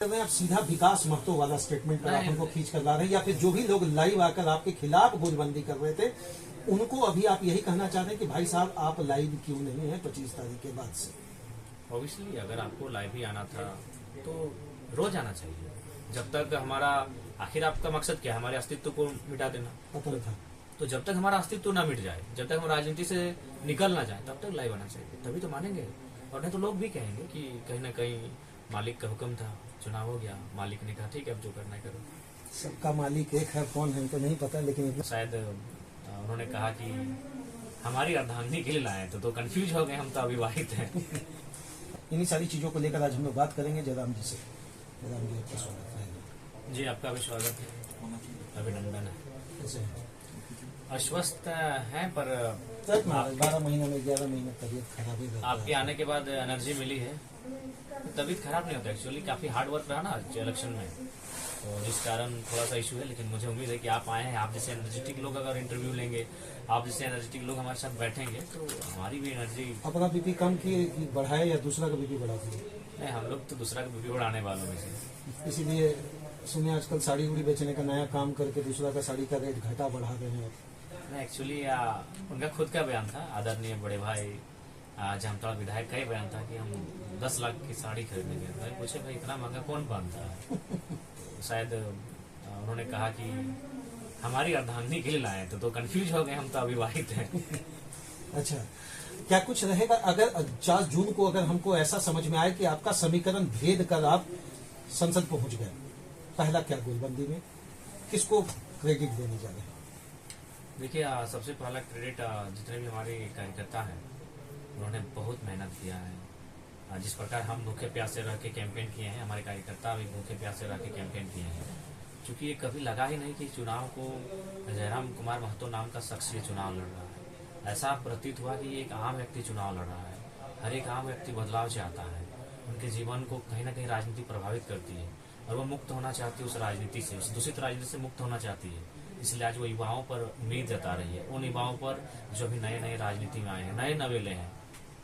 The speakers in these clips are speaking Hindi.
आप सीधा विकास महतो वाला स्टेटमेंट पर आप उनको खींच कर ला रहे हैं, या फिर जो भी लोग लाइव आकर आपके खिलाफ गोलबंदी कर रहे थे उनको अभी आप यही कहना चाहते हैं कि भाई साहब आप लाइव क्यों नहीं है 25 तारीख के बाद से? ऑब्वियसली अगर आपको लाइव ही आना था तो रोज आना चाहिए। जब तक हमारा आखिर आपका मकसद क्या है? हमारे अस्तित्व को मिटा देना। पता था तो जब तक हमारा अस्तित्व ना मिट जाए, जब तक हम राजनीति से निकल ना जाए, तब तक लाइव आना चाहिए, तभी तो मानेंगे। और नहीं तो लोग भी कहेंगे कि कहीं ना कहीं मालिक का हुक्म था, चुनाव हो गया, मालिक ने कहा ठीक है अब जो करना है करो। सबका मालिक एक है, कौन है तो नहीं पता, लेकिन शायद उन्होंने कहा कि हमारी अर्धांगिनी के लिए लाए तो कंफ्यूज हो गए, हम तो अविवाहित हैं। इन्हीं सारी चीजों को लेकर आज हम लोग बात करेंगे जयराम जी से। जयराम जी आपका स्वागत है। जी आपका भी स्वागत है, अभिनंदन है। कैसे हैं? अस्वस्थ हैं पर 12 महीने में 11 महीने तबीयत खराब ही रहता है। आपके आने के बाद एनर्जी मिली है। तबीयत खराब नहीं होता, एक्चुअली काफी हार्ड वर्क रहा ना इलेक्शन में, तो जिस कारण थोड़ा सा इशू है। लेकिन मुझे उम्मीद है कि आप आए हैं, आप जैसे एनर्जेटिक लोग अगर इंटरव्यू लेंगे, आप जैसे एनर्जेटिक लोग हमारे साथ बैठेंगे तो हमारी भी एनर्जी। अपना बीपी कम किए कि बढ़ाए या दूसरा का बीपी बढ़ा दिए? नहीं, हम लोग तो दूसरा का बीपी बढ़ाने वालों में से। इसीलिए सुने आजकल साड़ी उड़ी बेचने का नया काम करके दूसरा का साड़ी का रेट घटा बढ़ा रहे हैं। नहीं, एक्चुअली उनका खुद का बयान था, आदरणीय बड़े भाई जामताड़ा विधायक का ही बयान था कि हम 10 लाख की साड़ी खरीदने गए। भाई पूछे भाई इतना महंगा कौन पहनता है? तो शायद उन्होंने कहा कि हमारी अर्धांगिनी के लिए लाए तो कंफ्यूज हो गए, हम तो अविवाहित हैं। अच्छा, क्या कुछ रहेगा अगर 4 जून को अगर हमको ऐसा समझ में आए कि आपका समीकरण भेद कर आप संसद पहुंच गए, पहला क्या गोलबंदी में किसको क्रेडिट देने जा रहे हैं? देखिए, सबसे पहला क्रेडिट जितने भी हमारे कार्यकर्ता हैं उन्होंने बहुत मेहनत किया है। जिस प्रकार हम भूखे प्यासे रह के कैंपेन किए हैं, हमारे कार्यकर्ता भी भूखे प्यासे रह के कैंपेन किए हैं। क्योंकि ये कभी लगा ही नहीं कि चुनाव को जयराम कुमार महतो नाम का शख्स ये चुनाव लड़ रहा है। ऐसा प्रतीत हुआ कि एक आम व्यक्ति चुनाव लड़ रहा है। हर एक आम व्यक्ति बदलाव चाहता है, उनके जीवन को कहीं ना कहीं राजनीति प्रभावित करती है और वो मुक्त होना चाहती है उस राजनीति से, उस दूषित राजनीति से मुक्त होना चाहती है। इसलिए आज वो युवाओं पर उम्मीद जता रही है, उन युवाओं पर जो अभी नए नए राजनीति में आए हैं, नए नवेले हैं,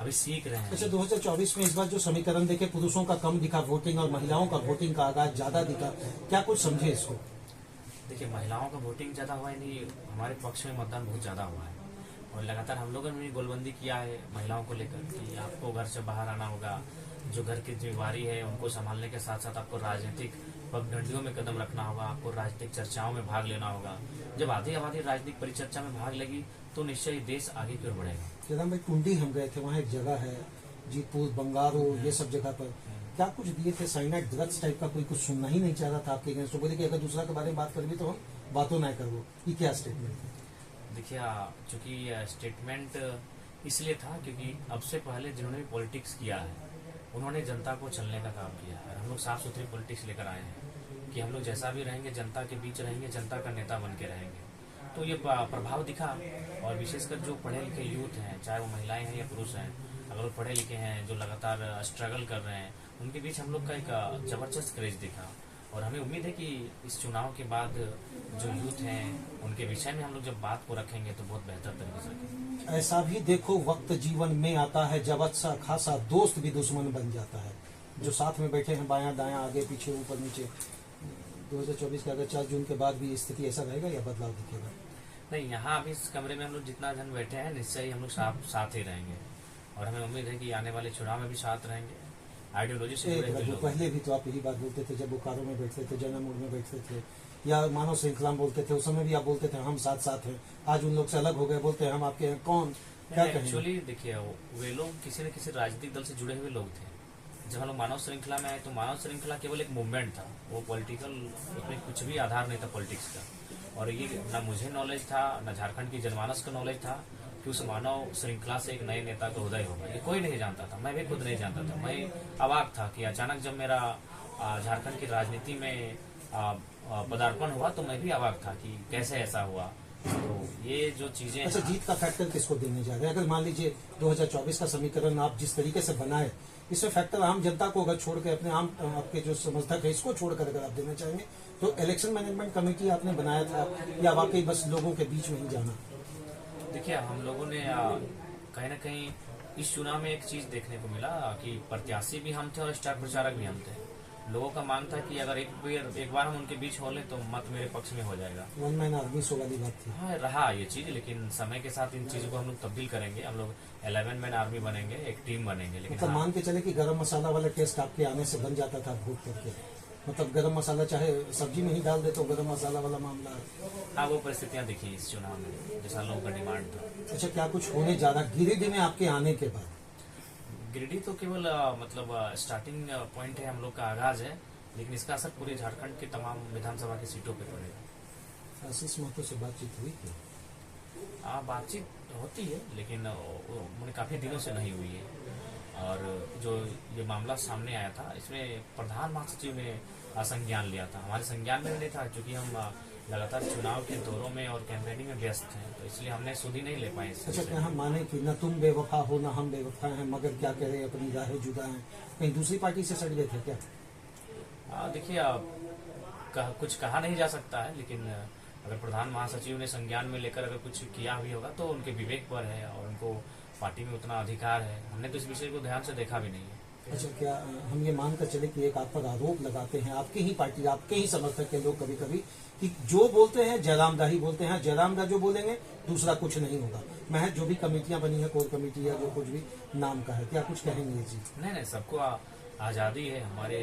अभी सीख रहे हैं। अच्छा, 2024 में इस बार जो समीकरण देखे पुरुषों का कम दिखा वोटिंग और महिलाओं का वोटिंग का आगाज ज्यादा दिखा, क्या कुछ समझे इसको? देखिए, महिलाओं का वोटिंग ज्यादा हुआ है नहीं, हमारे पक्ष में मतदान बहुत ज्यादा हुआ है। और लगातार हम लोगों ने भी गोलबंदी किया है महिलाओं को लेकर कि आपको घर से बाहर आना होगा, जो घर की जिम्मेवारी है उनको संभालने के साथ साथ आपको राजनीतिक पगडंडियों में कदम रखना होगा, आपको राजनीतिक चर्चाओं में भाग लेना होगा। जब आधी आबादी राजनीतिक परिचर्चा में भाग लेगी तो निश्चय ही देश आगे की ओर बढ़ेगा। जयराम भाई, टुंडी हम गए थे, वहाँ एक जगह है जीतपुर, बंगारो, ये सब जगह पर क्या कुछ दिए थे साइनाइड ड्रग्स टाइप का? कोई कुछ सुनना ही नहीं चाह रहा था आपके अगेंस्ट, तो बोले कि अगर दूसरा के बारे में बात करेंगे तो हम बातों ना करो। ये क्या स्टेटमेंट है? देखिए, चूंकि स्टेटमेंट इसलिए था क्योंकि अब से पहले जिन्होंने भी पॉलिटिक्स किया है उन्होंने जनता को चलने का काम किया है। हम लोग साफ सुथरी पॉलिटिक्स लेकर आए हैं कि हम लोग जैसा भी रहेंगे जनता के बीच रहेंगे, जनता का नेता बन के रहेंगे। तो ये प्रभाव दिखा। और विशेषकर जो पढ़े लिखे यूथ हैं, चाहे वो महिलाएं हैं या पुरुष हैं, अगर वो पढ़े लिखे हैं जो लगातार स्ट्रगल कर रहे हैं, उनके बीच हम लोग का एक जबरदस्त क्रेज दिखा। और हमें उम्मीद है कि इस चुनाव के बाद जो यूथ हैं उनके विषय में हम लोग जब बात को रखेंगे तो बहुत बेहतर तरीके से रखेंगे। ऐसा भी देखो वक्त जीवन में आता है जब अच्छा खासा दोस्त भी दुश्मन बन जाता है। जो साथ में बैठे हैं बायां दायां आगे पीछे ऊपर नीचे, 2024 के अगर 4 जून के बाद भी स्थिति ऐसा रहेगा या बदलाव दिखेगा? नहीं, यहाँ अभी इस कमरे में हम लोग जितना जन बैठे हैं निश्चय ही हम लोग साथ ही रहेंगे। और हमें उम्मीद है कि आने वाले चुनाव में भी साथ रहेंगे। आइडियोलॉजी से जुड़े हुए लोग। पहले भी तो आप यही बात बोलते थे जब बोकारो में बैठते थे, जनमोड़ में बैठते थे या मानव श्रृंखला में बोलते थे, उस समय भी आप बोलते थे हम साथ साथ हैं। आज उन लोग से अलग हो गए, बोलते हैं हम आपके हैं। कौन क्या कहेंगे? एक्चुअली देखिए, वे लोग किसी न किसी राजनीतिक दल से जुड़े हुए लोग थे। जब हम लोग मानव श्रृंखला में आए तो मानव श्रृंखला केवल एक मूवमेंट था, वो पॉलिटिकल, उसमें कुछ भी आधार नहीं था पॉलिटिक्स का। और ये ना मुझे नॉलेज था, ना झारखंड की जनमानस का नॉलेज था कि उस मानव श्रृंखला से एक नए नेता का उदय होगा। ये कोई नहीं जानता था, मैं भी खुद नहीं जानता था। मैं अवाक था कि अचानक जब मेरा झारखंड की राजनीति में पदार्पण हुआ तो मैं भी अवाक था कि कैसे ऐसा हुआ। तो ये जो चीजें। अच्छा, जीत का फैक्टर किसको देने जा रहे हैं? अगर मान लीजिए 2024 का समीकरण आप जिस तरीके से बनाए, इसमें फैक्टर आम जनता को अगर छोड़ के अपने आम आपके जो समर्थक है इसको छोड़कर अगर आप देना चाहेंगे तो इलेक्शन मैनेजमेंट कमेटी आपने बनाया था या वाकई बस लोगों के बीच में ही जाना? देखिए, हम लोगों ने कहीं ना कहीं इस चुनाव में एक चीज देखने को मिला कि प्रत्याशी भी हम थे और स्टार प्रचारक भी हम थे। लोगों का मांग था कि अगर एक बार हम उनके बीच हो लें तो मत मेरे पक्ष में हो जाएगा। वन मैन आर्मी शो वाली बात थी। हाँ रहा ये चीज, लेकिन समय के साथ इन चीजों को हम लोग तब्दील करेंगे। हम लोग 11 मैन आर्मी बनेंगे, एक टीम बनेंगे। लेकिन मतलब हाँ, मान के चले कि गरम मसाला वाला टेस्ट आपके आने से बन जाता था वोट करके, मतलब गरम मसाला चाहे सब्जी में ही डाल दे तो गरम मसाला वाला मामला है। हाँ वो परिस्थितियां दिखी इस चुनाव में जैसा लोगों का डिमांड था। अच्छा, क्या कुछ होने जा रहा गिरिडीह में आपके आने के बाद? गिरिडीह तो केवल मतलब स्टार्टिंग पॉइंट है, हम लोग का आगाज है, लेकिन इसका असर पूरे झारखंड के तमाम विधानसभा की सीटों पर पड़ेगा। आशीष महतो से बातचीत हुई थी? बातचीत होती है, लेकिन वो काफी दिनों से नहीं हुई है। और जो ये मामला सामने आया था, इसमें प्रधान महासचिव ने संज्ञान लिया था, हमारे संज्ञान में नहीं था, क्योंकि हम लगातार चुनाव के दौरों में और कैंपेनिंग में व्यस्त हैं, तो इसलिए हमने सुध ही नहीं ले पाए इस अच्छा, विषय क्या में। हम माने कि न तुम बेवफा हो न हम बेवफा हैं, मगर क्या करें अपनी राहें जुदा हैं, कहीं दूसरी पार्टी से सट गए थे क्या? देखिए कुछ कहा नहीं जा सकता है, लेकिन अगर प्रधान महासचिव ने संज्ञान में लेकर अगर कुछ किया भी होगा तो उनके विवेक पर है और उनको पार्टी में उतना अधिकार है। हमने तो इस विषय को ध्यान से देखा भी नहीं है। अच्छा, क्या हम ये मानकर चले कि एक आप पर आरोप लगाते हैं आपकी ही पार्टी, आपके ही समर्थक के लोग कभी कभी, कि जो बोलते हैं जयराम दा ही बोलते हैं, जयराम दा जो बोलेंगे दूसरा कुछ नहीं होगा, महज जो भी कमेटियां बनी है, कोर कमेटी या जो कुछ भी नाम का है, क्या कुछ कहेंगे जी? नहीं, सबको आजादी है। हमारे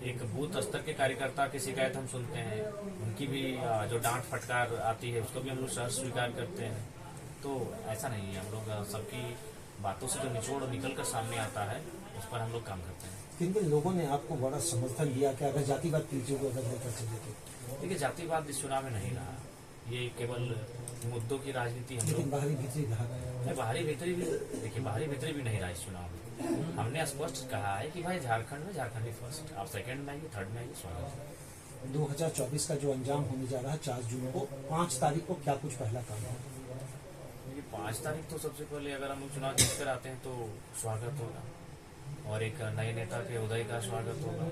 एक बूथ स्तर के कार्यकर्ता की शिकायत हम सुनते हैं, उनकी भी जो डांट फटकार आती है उसको भी हम लोग सहर्ष स्वीकार करते हैं। तो ऐसा नहीं है, हम लोग सबकी बातों से जो निचोड़ निकल कर सामने आता है उस पर हम लोग काम करते हैं। किन किन लोगों ने आपको बड़ा समर्थन दिया, क्या अगर जातिवाद की चीजों को अगर लेकर चले तो? देखिए जातिवाद इस चुनाव में नहीं रहा, ये केवल मुद्दों की राजनीति हम लेकिन लोग बाहरी भीतरी रहा। बाहरी भीतरी भी, देखिए बाहरी भीतरी भी नहीं रहा इस चुनाव में। हमने स्पष्ट कहा है कि भाई झारखंड में झारखंडी फर्स्ट, आप सेकंड में आइए, थर्ड में आइए, स्वागत है। 2024 का जो अंजाम होने जा रहा है 4 जून को, 5 तारीख को क्या कुछ पहला काम है? ये 5 तारीख तो सबसे पहले अगर हम लोग चुनाव जीत कर आते हैं तो स्वागत होगा, और एक नए नेता के उदय का स्वागत होगा,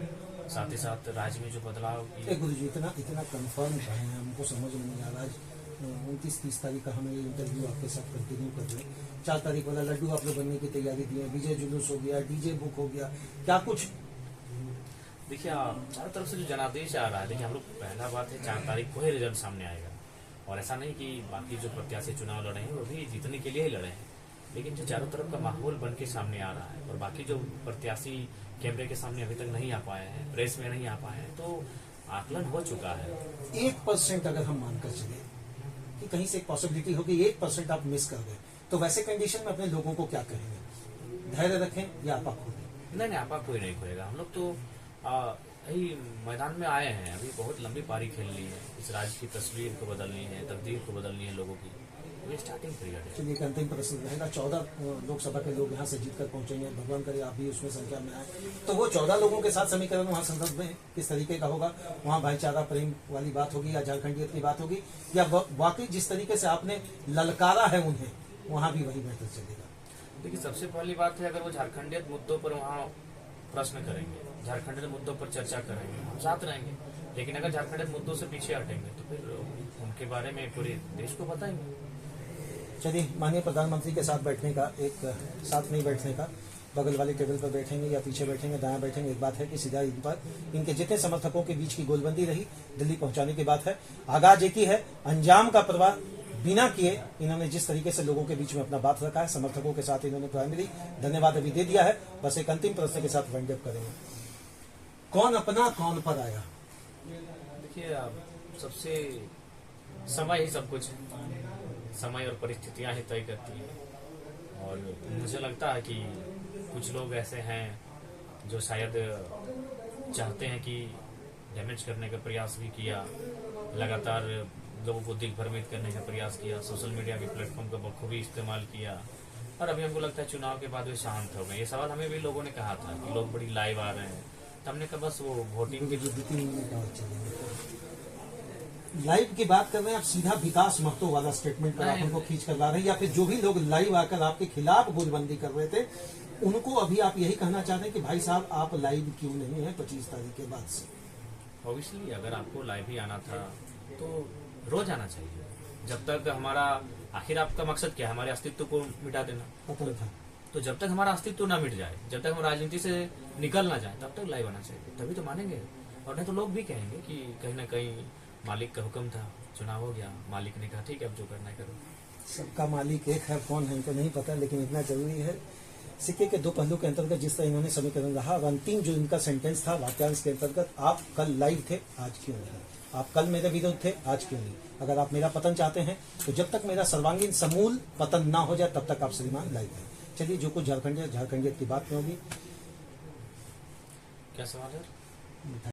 साथ ही साथ राज्य में जो बदलाव की। गुरु जी इतना कंफर्म है, हमको समझ में नहीं आ रहा है। 29-30 तारीख का हमें इंटरव्यू आपके साथ कंटिन्यू कर रहे हैं, 4 तारीख वाला लड्डू आप लोग बनने की तैयारी दी है, विजय जुलूस हो गया, डीजे बुक हो गया, क्या कुछ? देखिए चारों तरफ से जो जनादेश आ रहा है, देखिए हम लोग पहला बात है 4 तारीख को ही रिजल्ट सामने आएगा, और ऐसा नहीं कि बाकी जो प्रत्याशी चुनाव लड़े हैं वो भी जीतने के लिए ही लड़े हैं, लेकिन जो चारों तरफ का माहौल बन के सामने आ रहा है और बाकी जो प्रत्याशी कैमरे के सामने अभी तक नहीं आ पाए हैं, प्रेस में नहीं आ पाए हैं, तो आकलन हो चुका है। 1% अगर हम मानकर चले कि कहीं से एक पॉसिबिलिटी होगी 1% आप मिस कर गए, तो वैसे कंडीशन में अपने लोगों को क्या कहेंगे? धैर्य रखें या आपा खोलें? नहीं, आपा कोई नहीं खोलेगा। हम लोग तो यही मैदान में आए हैं, अभी बहुत लंबी पारी खेल ली है, इस राज्य की तस्वीर को बदलनी है, तकदीर को बदलनी है लोगों की, ये स्टार्टिंग पीरियड है। चलिए, एक अंतिम प्रश्न रहेगा। 14 लोकसभा के लोग यहाँ से जीतकर पहुंचेंगे, भगवान करे आप भी उसमें संख्या में आए, तो वो 14 लोगों के साथ समीकरण वहाँ संसद में किस तरीके का होगा? वहाँ भाईचारा प्रेम वाली बात होगी या झारखंडियत की बात होगी, या वाकई जिस तरीके से आपने ललकारा है उन्हें वहाँ भी वही बेहतर चलेगा? देखिए सबसे पहली बात है, अगर वो झारखंडियत मुद्दों पर वहाँ प्रश्न करेंगे, झारखंडियत मुद्दों पर चर्चा करेंगे, हम साथ रहेंगे, लेकिन अगर झारखंडियत मुद्दों से पीछे हटेंगे तो फिर उनके बारे में पूरे देश को बताएंगे। चलिए, माननीय प्रधानमंत्री के साथ बैठने का, एक साथ नहीं बैठने का, बगल वाले टेबल पर बैठेंगे या पीछे बैठेंगे, दायां बैठेंगे, एक बात है कि सीधा इन पर इनके जितने समर्थकों के बीच की गोलबंदी रही दिल्ली पहुंचाने की बात है। आगाज एक ही है, अंजाम का परवाह बिना किए इन्होंने जिस तरीके से लोगों के बीच में अपना बात रखा है, समर्थकों के साथ इन्होंने प्राइमरी धन्यवाद अभी दे दिया है। बस एक अंतिम प्रश्न के साथ वाइंड अप करेंगे। कौन अपना कौन पर आया? देखिए सबसे समय ही सब कुछ है, समय और परिस्थितियां ही तय करती हैं, और मुझे लगता है कि कुछ लोग ऐसे हैं जो शायद चाहते हैं कि डैमेज करने का प्रयास भी किया, लगातार लोगों को दिग्भ्रमित करने का प्रयास किया, सोशल मीडिया के प्लेटफॉर्म का बखूबी इस्तेमाल किया, और अभी हमको लगता है चुनाव के बाद वे शांत हो गए। ये सवाल हमें भी लोगों ने कहा था कि लोग बड़ी लाइव आ रहे हैं, तो हमने कहा बस वो वोटिंग के लाइव की बात कर रहे हैं आप, सीधा विकास महतो वाला स्टेटमेंट पर आप उनको खींच कर ला रहे हैं, या फिर जो भी लोग लाइव आकर आपके खिलाफ गोलबंदी कर रहे थे उनको अभी आप यही कहना चाहते हैं कि भाई साहब आप लाइव क्यों नहीं है 25 तारीख के बाद से? ऑब्वियसली अगर आपको लाइव ही आना था तो रोज आना चाहिए, जब तक हमारा, आखिर आपका मकसद क्या है? हमारे अस्तित्व को मिटा देना। पतन था। तो जब तक हमारा अस्तित्व ना मिट जाए, जब तक हम राजनीति से निकल ना जाए, तब तक लाइव आना चाहिए, तभी तो मानेंगे। और नहीं तो लोग भी कहेंगे कि कहीं ना कहीं मालिक का हुक्म था, चुनाव हो गया, मालिक ने कहा ठीक है अब जो करना है करो। सबका मालिक एक है, कौन है हमको नहीं पता, लेकिन इतना जरूरी है सिक्के के दो पहलू के अंतर्गत जिस तरह इन्होंने समीकरण रहा, और अंतिम जो इनका सेंटेंस था वाक्यांश के अंतर्गत, आप कल लाइव थे आज क्यों नहीं, आप कल मेरे विरुद्ध थे आज क्यों नहीं। अगर आप मेरा पतन चाहते हैं तो जब तक मेरा सर्वांगीण समूल पतन ना हो जाए तब तक आप श्रीमान लाइव हैं। चलिए जो कुछ झारखंडियत की बात में होगी। क्या सवाल है?